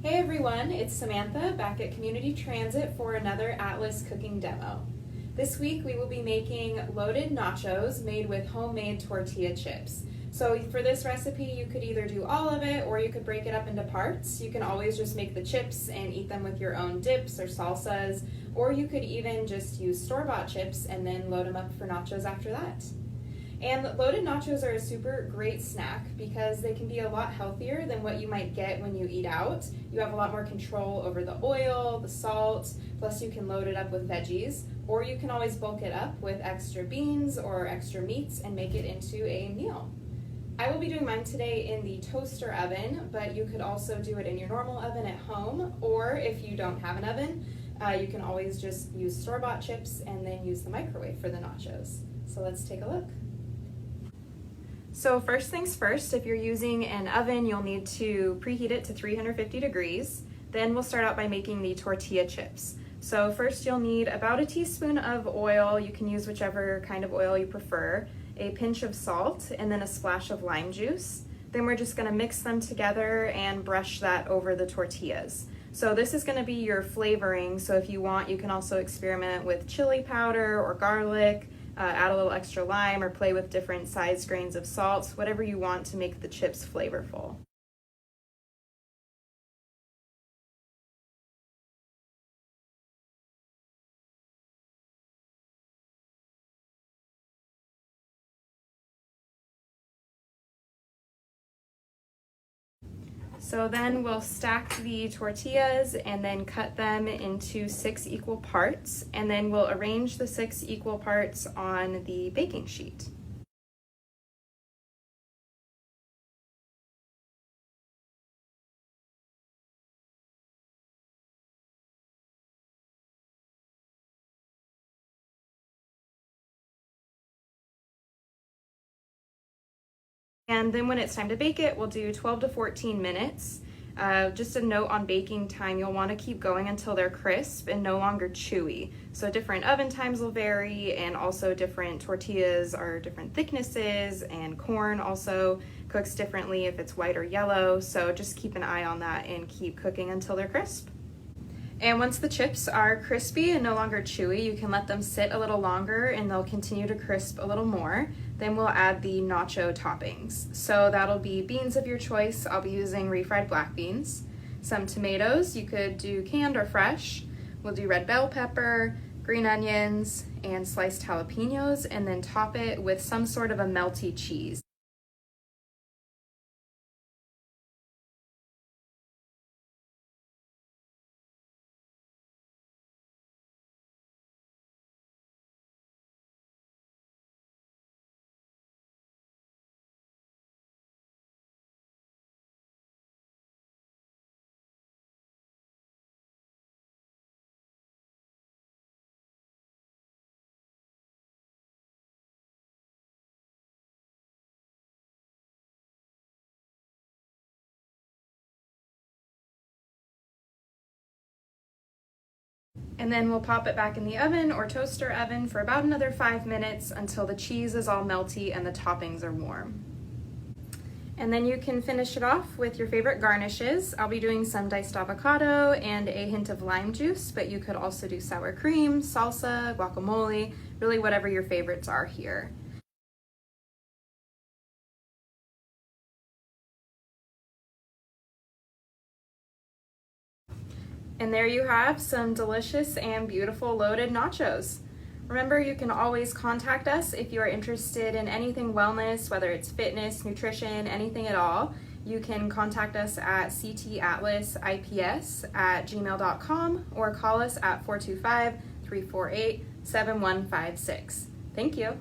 Hey everyone, it's Samantha back at Community Transit for another Atlas cooking demo. This week we will be making loaded nachos made with homemade tortilla chips. So for this recipe you could either do all of it or you could break it up into parts. You can always just make the chips and eat them with your own dips or salsas, or you could even just use store-bought chips and then load them up for nachos after that. And loaded nachos are a super great snack because they can be a lot healthier than what you might get when you eat out. You have a lot more control over the oil, the salt, plus you can load it up with veggies, or you can always bulk it up with extra beans or extra meats and make it into a meal. I will be doing mine today in the toaster oven, but you could also do it in your normal oven at home, or if you don't have an oven, you can always just use store-bought chips and then use the microwave for the nachos. So let's take a look. So first things first, if you're using an oven, you'll need to preheat it to 350 degrees. Then we'll start out by making the tortilla chips. So first you'll need about a teaspoon of oil. You can use whichever kind of oil you prefer, a pinch of salt, and then a splash of lime juice. Then we're just gonna mix them together and brush that over the tortillas. So this is gonna be your flavoring. So if you want, you can also experiment with chili powder or garlic, add a little extra lime, or play with different size grains of salt, whatever you want to make the chips flavorful. So then we'll stack the tortillas and then cut them into 6 equal parts, and then we'll arrange the 6 equal parts on the baking sheet. And then when it's time to bake it, we'll do 12 to 14 minutes. Just a note on baking time, you'll want to keep going until they're crisp and no longer chewy. So different oven times will vary, and also different tortillas are different thicknesses, and corn also cooks differently if it's white or yellow. So just keep an eye on that and keep cooking until they're crisp. And once the chips are crispy and no longer chewy, you can let them sit a little longer and they'll continue to crisp a little more. Then we'll add the nacho toppings. So that'll be beans of your choice. I'll be using refried black beans. Some tomatoes, you could do canned or fresh. We'll do red bell pepper, green onions, and sliced jalapenos, and then top it with some sort of a melty cheese. And then we'll pop it back in the oven or toaster oven for about another 5 minutes until the cheese is all melty and the toppings are warm. And then you can finish it off with your favorite garnishes. I'll be doing some diced avocado and a hint of lime juice, but you could also do sour cream, salsa, guacamole, really whatever your favorites are here. And there you have some delicious and beautiful loaded nachos. Remember, you can always contact us if you are interested in anything wellness, whether it's fitness, nutrition, anything at all. You can contact us at ctatlasIps@gmail.com or call us at 425-348-7156. Thank you.